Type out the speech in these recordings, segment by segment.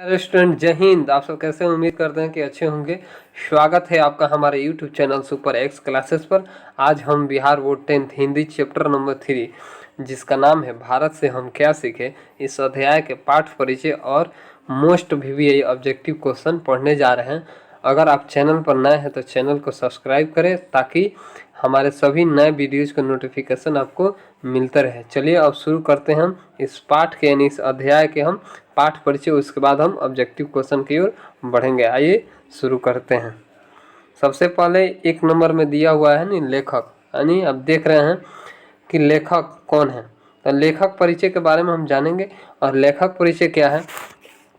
Restaurant जय हिंद। आप सब कैसे हैं? उम्मीद करते हैं कि अच्छे होंगे। स्वागत है आपका हमारे YouTube channel super x classes पर। आज हम Bihar board 10th Hindi chapter number 3 जिसका नाम है भारत से हम क्या सीखे, इस अध्याय के पाठ परिचय और मोस्ट VVI ऑब्जेक्टिव क्वेश्चन पढ़ने जा रहे हैं। अगर आप चैनल पर नए हैं तो चैनल को सब्सक्राइब करें ताकि हमारे सभी नए वीडियोज़ का नोटिफिकेशन आपको मिलता रहे। चलिए अब शुरू करते हैं हम इस पाठ के यानी इस अध्याय के हम पाठ परिचय, उसके बाद हम ऑब्जेक्टिव क्वेश्चन की ओर बढ़ेंगे। आइए शुरू करते हैं। सबसे पहले 1 नंबर में दिया हुआ है नी लेखक, यानी अब देख रहे हैं कि लेखक कौन है। तो लेखक परिचय के बारे में हम जानेंगे। और लेखक परिचय क्या है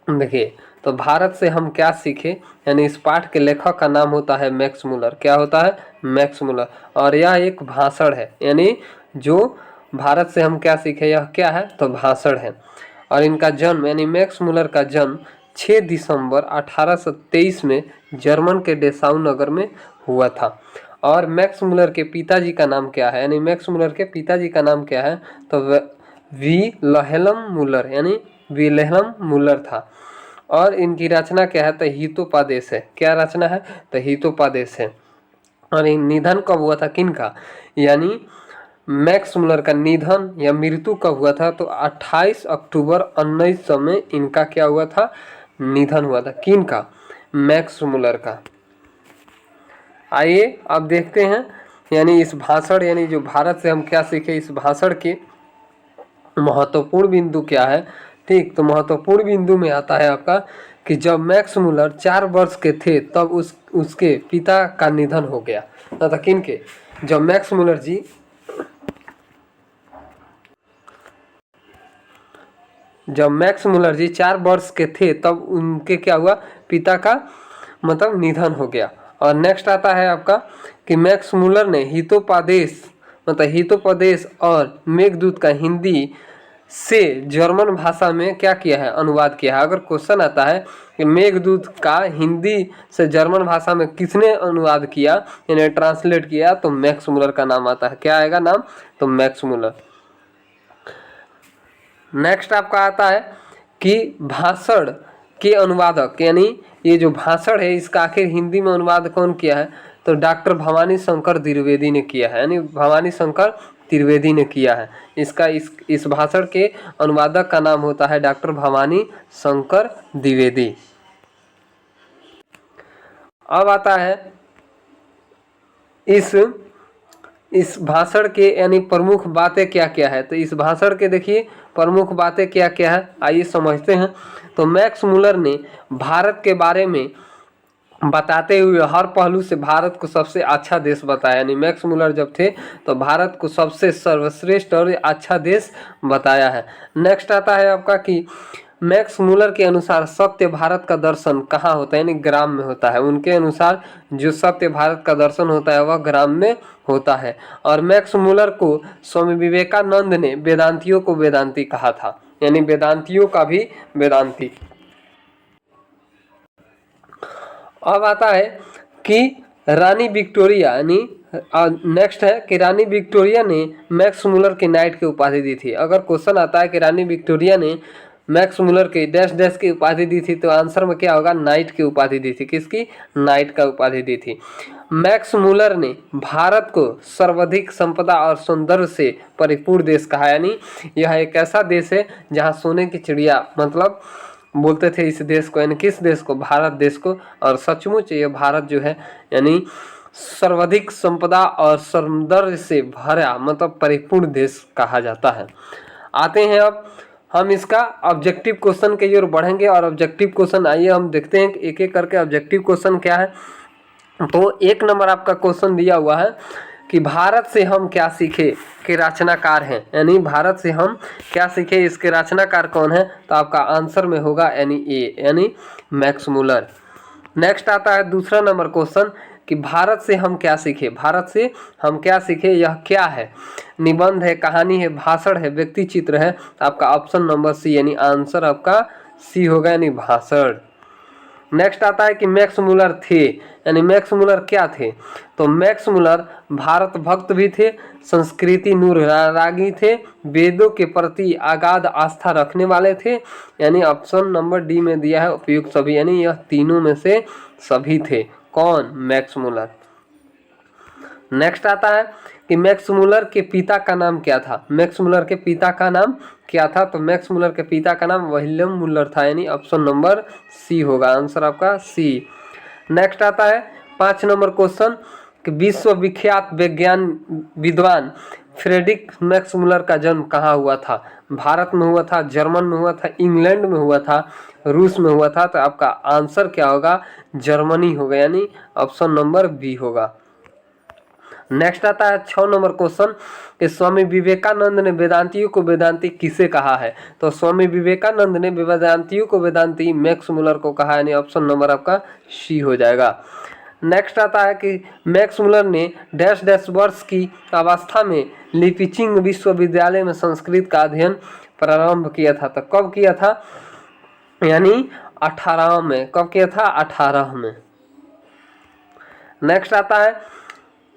देखिए, तो भारत से हम क्या सीखे यानी इस पाठ के लेखक का नाम होता है मैक्स मुलर। क्या होता है? Max Muller. और यह एक भाषण है, यानी जो भारत से हम क्या सीखे यह क्या है तो भाषण है। और इनका जन्म यानी मैक्स मुलर का जन्म 6 दिसंबर 1823 में जर्मन के डेसाउ नगर में हुआ था। और मैक्स मुलर के पिताजी का नाम क्या है, यानी मैक्स मुलर के पिताजी का नाम क्या है तो विल्हेल्म मुलर, यानी विल्हेल्म मुलर था। और इनकी रचना क्या है तो हितोपदेश है। क्या रचना है तो हितोपदेश है। और निधन कब हुआ था किनका, यानी मैक्स मुलर का निधन या मृत्यु कब हुआ था तो 28 अक्टूबर 1900 में इनका क्या हुआ था, निधन हुआ था। किनका? मैक्स मुलर का। आइए अब देखते हैं यानी इस भाषण यानी जो भारत से हम क्या सीखे, इस भाषण के महत्वपूर्ण बिंदु क्या है। ठीक, तो महत्वपूर्ण बिंदु में आता है आपका कि जब मैक्स मुलर 4 वर्ष के थे तब उसके पिता का निधन हो गया। तो किनके? जब मैक्स मुलर जी 4 वर्ष के थे तब उनके क्या हुआ, पिता का मतलब निधन हो गया। और नेक्स्ट आता है आपका कि मैक्स मुलर ने हितोपदेश मतलब हितोपदेश और मेघदूत का हिंदी से जर्मन भाषा में क्या किया है, अनुवाद किया है। अगर क्वेश्चन आता है कि मेघदूत का हिंदी से जर्मन भाषा में किसने अनुवाद किया यानी ट्रांसलेट किया, तो मैक्स मुलर का नाम आता है। क्या आएगा नाम तो मैक्स मुलर। नेक्स्ट आपका आता है कि भाषण के अनुवादक, यानी ये जो भाषण है इसका आखिर हिंदी में अनुवाद कौन किया है तो डॉक्टर भवानी शंकर द्विवेदी ने किया है, यानी भवानी शंकर त्रिवेदी ने किया है। इसका इस भाषण के अनुवादक का नाम होता है डॉक्टर भवानी शंकर द्विवेदी। अब आता है इस भाषण के यानी प्रमुख बातें क्या क्या है। तो इस भाषण के देखिए प्रमुख बातें क्या क्या है, आइए समझते हैं। तो मैक्स मुलर ने भारत के बारे में बताते हुए हर पहलू से भारत को सबसे अच्छा देश बताया। यानी मैक्स मुलर जब थे तो भारत को सबसे सर्वश्रेष्ठ और अच्छा देश बताया है। नेक्स्ट आता है आपका कि मैक्स मुलर के अनुसार सत्य भारत का दर्शन कहाँ होता है, यानी ग्राम में होता है। उनके अनुसार जो सत्य भारत का दर्शन होता है वह ग्राम में होता है। और मैक्स मुलर को स्वामी विवेकानंद ने वेदांतियों को वेदांती कहा था, यानी वेदांतियों का भी वेदांती। अब आता है कि रानी विक्टोरिया यानी नेक्स्ट है कि रानी विक्टोरिया ने मैक्स मुलर के नाइट की उपाधि दी थी। अगर क्वेश्चन आता है कि रानी विक्टोरिया ने मैक्स मुलर के डैश डैश की उपाधि दी थी तो आंसर में क्या होगा, नाइट की उपाधि दी थी। किसकी? नाइट का उपाधि दी थी। मैक्स मुलर ने भारत को सर्वाधिक संपदा और सौंदर्य से परिपूर्ण देश कहा, यानी यह एक ऐसा देश है जहाँ सोने की चिड़िया मतलब बोलते थे इस देश को, यानी किस देश को, भारत देश को। और सचमुच ये भारत जो है यानी सर्वाधिक संपदा और सौंदर्य से भरा मतलब परिपूर्ण देश कहा जाता है। आते हैं अब हम इसका ऑब्जेक्टिव क्वेश्चन के ओर बढ़ेंगे। और ऑब्जेक्टिव क्वेश्चन आइए हम देखते हैं एक एक करके ऑब्जेक्टिव क्वेश्चन क्या है। तो 1 नंबर आपका क्वेश्चन दिया हुआ है कि भारत से हम क्या सीखे के रचनाकार हैं, यानी भारत से हम क्या सीखे इसके रचनाकार कौन है, तो आपका आंसर में होगा यानी ए, यानी मैक्स मुलर। नेक्स्ट आता है 2 नंबर क्वेश्चन कि भारत से हम क्या सीखे। भारत से हम क्या सीखे यह क्या है, निबंध है, कहानी है, भाषण है, व्यक्ति चित्र है। आपका ऑप्शन नंबर सी यानी आंसर आपका सी होगा, यानी भाषण। नेक्स्ट आता है कि मैक्स मुलर थे, यानी मैक्स मुलर क्या थे, तो मैक्स मुलर भारत भक्त भी थे, संस्कृति अनुरागी थे, वेदों के प्रति अगाध आस्था रखने वाले थे, यानी ऑप्शन नंबर डी में दिया है उपयुक्त सभी, यानी यह तीनों में से सभी थे। कौन? Max Muller. नेक्स्ट आता है कि मैक्स मुलर के पिता का नाम क्या था, मैक्स मुलर के पिता का नाम क्या था, तो मैक्स मुलर के पिता का नाम विलियम मुलर था, यानी ऑप्शन नंबर सी होगा, आंसर आपका सी। नेक्स्ट आता है 5 नंबर क्वेश्चन कि विश्व विख्यात वैज्ञान विद्वान फ्रेडरिक मैक्स मुलर का जन्म कहाँ हुआ था, भारत में हुआ था, जर्मन में हुआ था, इंग्लैंड में हुआ था, रूस में हुआ था, तो आपका आंसर क्या होगा? जर्मनी होगा, यानी ऑप्शन नंबर बी होगा। नेक्स्ट आता है 6 नंबर क्वेश्चन कि स्वामी विवेकानंद ने वेदांतियों को वेदांती किसे कहा है, तो स्वामी विवेकानंद ने वेदांतियों को वेदांती मैक्स मुलर को कहा, यानी ऑप्शन नंबर आपका सी हो जाएगा। नेक्स्ट आता है कि मैक्स मुलर ने डैश डैश वर्ष की अवस्था में लिपिचिंग विश्वविद्यालय में संस्कृत का अध्ययन प्रारंभ किया था, तो कब किया था? यानी 18 में। कब किया था? 18 में। नेक्स्ट आता है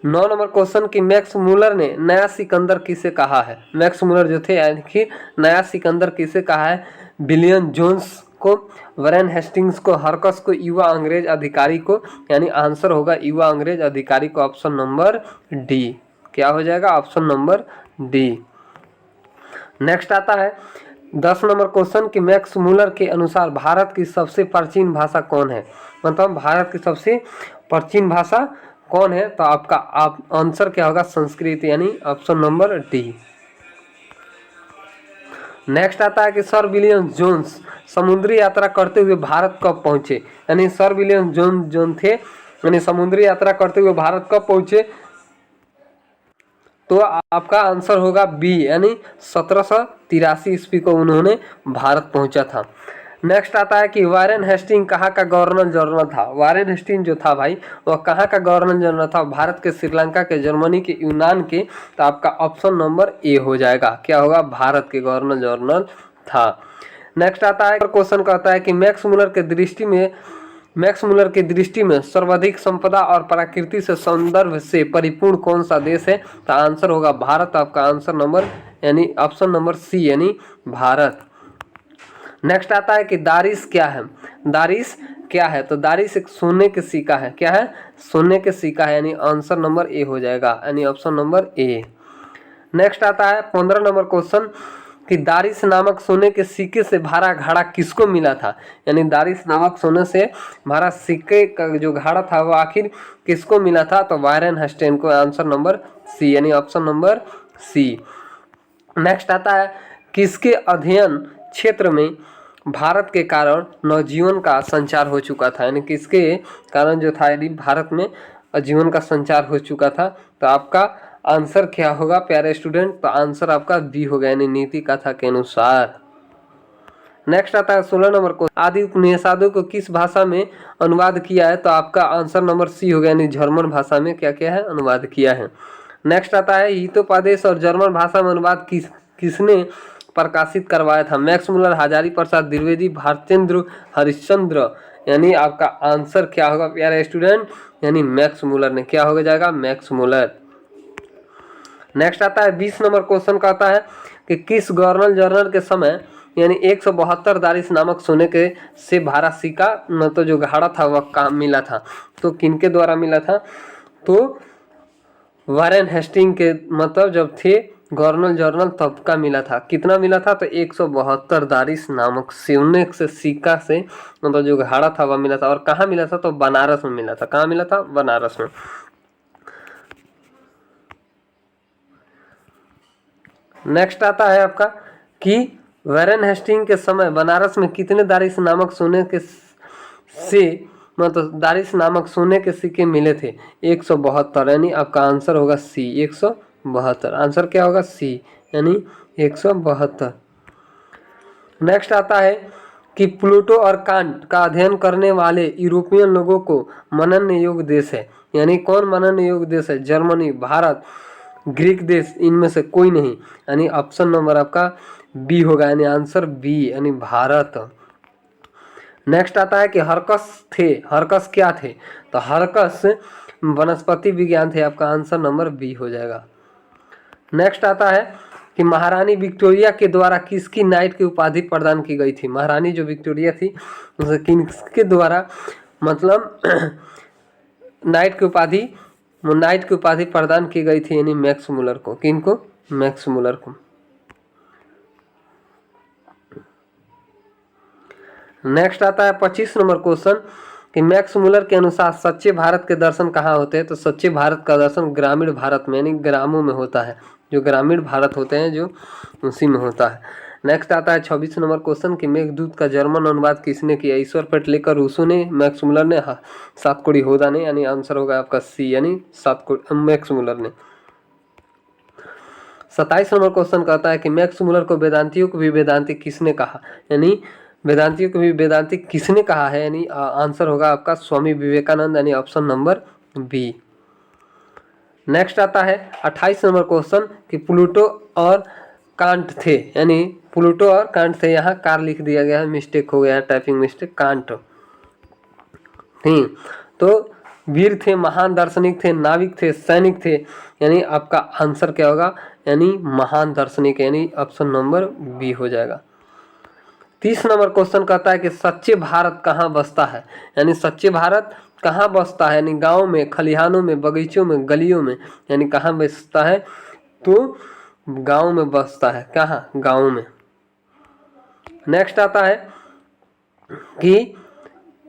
9 नंबर क्वेश्चन कि मैक्स मुलर ने नया सिकंदर किसे कहा है, मैक्स मुलर जो थे यानी कि नया सिकंदर किसे कहा है? विलियम जोन्स को, वैरेन हेस्टिंग्स को, हरकस को, युवा अंग्रेज अधिकारी को, यानी आंसर होगा युवा अंग्रेज अधिकारी को, ऑप्शन नंबर डी। क्या हो जाएगा? Option number D. नेक्स्ट आता है 10 नंबर क्वेश्चन कि मैक्स मुलर के अनुसार भारत की सबसे प्राचीन भाषा कौन है, मतलब भारत की सबसे प्राचीन भाषा कौन है, तो आपका आंसर क्या होगा? संस्कृत, यानी ऑप्शन नंबर डी। नेक्स्ट आता है कि सर विलियम जोन्स समुद्री यात्रा करते हुए भारत कब पहुंचे, यानी सर विलियम जोन थे, यानी समुद्री यात्रा करते हुए भारत कब पहुंचे, तो आपका आंसर होगा बी, यानी 1783 ईस्वी को उन्होंने भारत पहुंचा था। नेक्स्ट आता है कि वारेन हेस्टिंग कहाँ का गवर्नर जनरल था, वारेन हेस्टिंग जो था भाई वह कहाँ का गवर्नर जनरल था? भारत के, श्रीलंका के, जर्मनी के, यूनान के, तो आपका ऑप्शन नंबर ए हो जाएगा। क्या होगा? भारत के गवर्नर जनरल था। नेक्स्ट आता है क्वेश्चन कहता है कि मैक्स मुलर के दृष्टि में सर्वाधिक संपदा और प्रकृति से सौंदर्य से परिपूर्ण कौन सा देश है, तो आंसर होगा भारत, आपका आंसर नंबर यानी ऑप्शन नंबर सी, यानी भारत। नेक्स्ट आता है कि दारिस क्या है, दारिस क्या है, तो दारिस एक सोने के सिक्का है, क्या है? सोने के सिक्का है, यानी आंसर नंबर ए हो जाएगा, यानी ऑप्शन नंबर ए। नेक्स्ट आता है 15 नंबर क्वेश्चन कि दारिस नामक सोने के सिक्के से भरा घड़ा किसको मिला था, यानी दारिस नामक सोने से भरा सिक्के का जो घड़ा था वो आखिर किसको मिला था, तो वारेन हेस्टिंग को, आंसर नंबर सी, यानी ऑप्शन नंबर सी। नेक्स्ट आता है किसके अध्ययन क्षेत्र में भारत के कारण नवजीवन का संचार हो चुका था, यानी किसके कारण जो था यदि भारत में जीवन का संचार हो चुका था, तो आपका आंसर क्या होगा प्यारे स्टूडेंट, तो आंसर आपका बी होगा, यानी नीति कथा के अनुसार। नेक्स्ट आता है 16 नंबर को आदि उपनिषदों को किस भाषा में अनुवाद किया है, तो आपका आंसर नंबर सी होगा, यानी जर्मन भाषा में क्या क्या है? अनुवाद किया है। नेक्स्ट आता है हितोपदेश और जर्मन भाषा में अनुवाद किसने प्रकाशित करवाया था, मैक्स मुलर, हजारी प्रसाद द्विवेदी, भारतेंद्र हरिश्चंद्र, यानी आपका आंसर क्या होगा प्यारे स्टूडेंट, यानी मैक्स मुलर ने, क्या हो जाएगा? Max Muller. नेक्स्ट आता है 20 नंबर क्वेश्चन का आता है कि किस गवर्नर जनरल के समय यानी 172 दारिस नामक सोने के से भरा सिक्का तो जो घड़ा था वह काम मिला था, तो किनके द्वारा मिला था, तो वारेन हेस्टिंग के, मतलब जब थे गवर्नर जनरल तब का मिला था। कितना मिला था, तो 172 दारिस नामक सोने से सिक्का से मतलब जो घड़ा था वह मिला था, और कहाँ मिला था, तो बनारस में मिला था। कहाँ मिला था? बनारस में। नेक्स्ट आता है आपका कि वारेन हेस्टिंग के समय बनारस में कितने दारिस नामक सोने के से मतलब दारिस नामक सोने के सिक्के मिले थे, 172, यानी आपका आंसर होगा सी, 172, आंसर क्या होगा? सी, यानी 172। नेक्स्ट आता है कि प्लूटो और कांट का अध्ययन करने वाले यूरोपियन लोगों को मनन योग्य देश है, यानी कौन मनन योग्य देश है? जर्मनी, भारत, ग्रीक देश, इनमें से कोई नहीं, यानी ऑप्शन नंबर आपका बी होगा, यानी आंसर बी, यानी भारत। नेक्स्ट आता है कि हरकस थे, हरकस क्या थे, तो हरकस वनस्पति विज्ञान थे, आपका आंसर नंबर बी हो जाएगा। नेक्स्ट आता है कि महारानी विक्टोरिया के द्वारा किसकी नाइट की उपाधि प्रदान की गई थी। महारानी जो विक्टोरिया थी उसे किसके द्वारा मतलब नाइट की उपाधि प्रदान की गई थी, यानी मैक्स मुलर को। किनको? मैक्स मुलर को। नेक्स्ट आता है 25 नंबर क्वेश्चन कि मैक्स मुलर के अनुसार सच्चे भारत के दर्शन कहाँ होते हैं, तो सच्चे भारत का दर्शन ग्रामीण भारत में यानी ग्रामों में होता है, जो ग्रामीण भारत होते हैं जो उसी में होता है। नेक्स्ट आता है 26 नंबर क्वेश्चन कि मेघदूत का जर्मन अनुवाद किसने किया। ईश्वर पेटलेकर रूसो ने, मैक्स मुलर ने, सातकोड़ी होदा ने, यानी आंसर होगा आपका सी, यानी मैक्स मुलर ने। 27 नंबर क्वेश्चन कहता है कि मैक्स मुलर को वेदांतियों को भी वेदांती किसने कहा, यानी वेदांतियों को भी वेदांती किसने कहा है, यानी आंसर होगा आपका स्वामी विवेकानंद, यानी ऑप्शन नंबर बी। नेक्स्ट आता है 28 नंबर क्वेश्चन कि प्लूटो और कांट थे, यानी प्लूटो और कांट थे, यहाँ कार लिख दिया गया है, मिस्टेक हो गया है, टाइपिंग मिस्टेक, कांट। ठीक, तो वीर थे, महान दार्शनिक थे, नाविक थे, सैनिक थे, यानी आपका आंसर क्या होगा, यानी महान दार्शनिक, यानी ऑप्शन नंबर बी हो जाएगा। 30 नंबर क्वेश्चन कहता है कि सच्चे भारत कहाँ बसता है, यानी सच्चे भारत कहाँ बसता है, यानी गांव में, खलिहानों में, बगीचों में, गलियों में, यानी कहाँ बसता है, तो गांव में बसता है। कहाँ? गांव में। नेक्स्ट आता है कि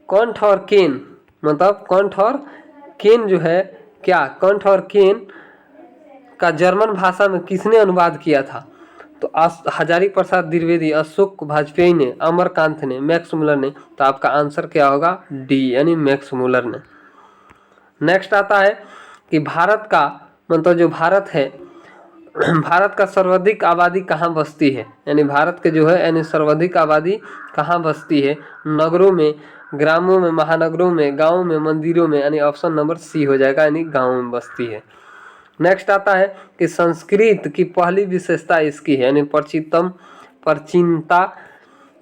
कंठ और केन, मतलब कंठ और केन जो है क्या, कंठ और केन का जर्मन भाषा में किसने अनुवाद किया था, तो हजारी प्रसाद द्विवेदी, अशोक वाजपेयी ने, अमरकांत ने, मैक्स मुलर ने, तो आपका आंसर क्या होगा, डी, यानी मैक्स मुलर ने। नेक्स्ट आता है कि भारत का मतलब जो भारत है, भारत का सर्वाधिक आबादी कहाँ बसती है, यानी भारत के जो है यानी सर्वाधिक आबादी कहाँ बसती है, नगरों में, ग्रामों में, महानगरों में, गाँव में, मंदिरों में, यानी ऑप्शन नंबर सी हो जाएगा, यानी गाँव में बसती है। नेक्स्ट आता है कि संस्कृत की पहली विशेषता इसकी है, यानी प्राचीनता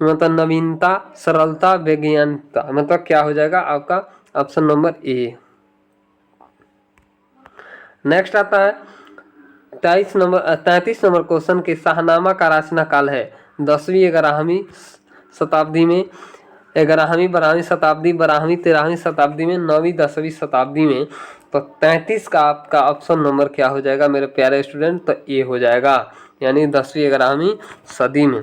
मतलब नवीनता, सरलता, वैज्ञानिकता, मतलब क्या हो जाएगा आपका ऑप्शन नंबर ए। नेक्स्ट आता है 33 नंबर क्वेश्चन के शाहनामा का रचना काल है 10वीं 11वीं शताब्दी में, 11वीं 12वीं शताब्दी, 12वीं 13वीं शताब्दी में, 9वीं 10वीं शताब्दी में, तो 33 का आपका ऑप्शन नंबर क्या हो जाएगा मेरे प्यारे स्टूडेंट, तो ए हो जाएगा, यानी 10वीं 11वीं सदी में।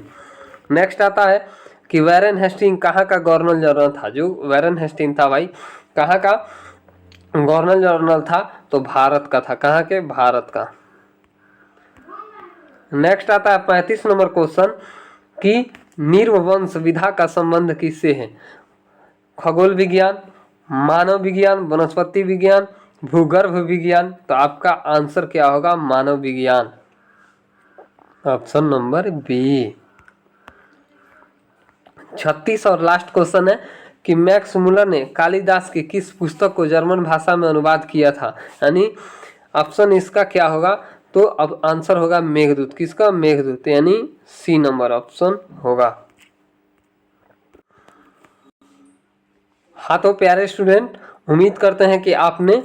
नेक्स्ट आता है कि वैरेन हेस्टिंग कहाँ का गवर्नर जनरल था, जो वैरेन हेस्टिंग था भाई कहाँ का गवर्नर जनरल था, तो भारत का था, कहाँ के, भारत का। नेक्स्ट आता है 35 नंबर क्वेश्चन कि नीर्वंश विधा का संबंध किससे है, खगोल विज्ञान, मानव विज्ञान, वनस्पति विज्ञान, भूगर्भ विज्ञान, तो आपका आंसर क्या होगा, मानव विज्ञान, ऑप्शन नंबर बी। 36 और लास्ट क्वेश्चन है कि मैक्स मुलर ने कालिदास की किस पुस्तक को जर्मन भाषा में अनुवाद किया था, यानी ऑप्शन इसका क्या होगा, तो अब आंसर होगा मेघदूत, किसका, मेघदूत, यानी सी नंबर ऑप्शन होगा। हाँ तो प्यारे स्टूडेंट, उम्मीद करते हैं कि आपने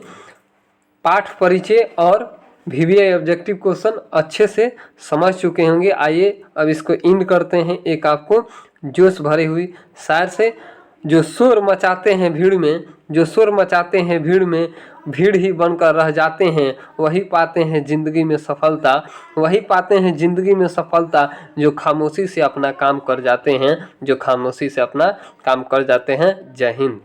पाठ परिचय और VBI ऑब्जेक्टिव क्वेश्चन अच्छे से समझ चुके होंगे। आइए अब इसको एंड करते हैं एक आपको जोश भरी हुई शायर से, जो शोर मचाते हैं भीड़ में, जो शोर मचाते हैं भीड़ में, भीड़ ही बनकर रह जाते हैं, वही पाते हैं जिंदगी में सफलता, वही पाते हैं जिंदगी में सफलता, जो खामोशी से अपना काम कर जाते हैं, जो खामोशी से अपना काम कर जाते हैं। जय हिंद।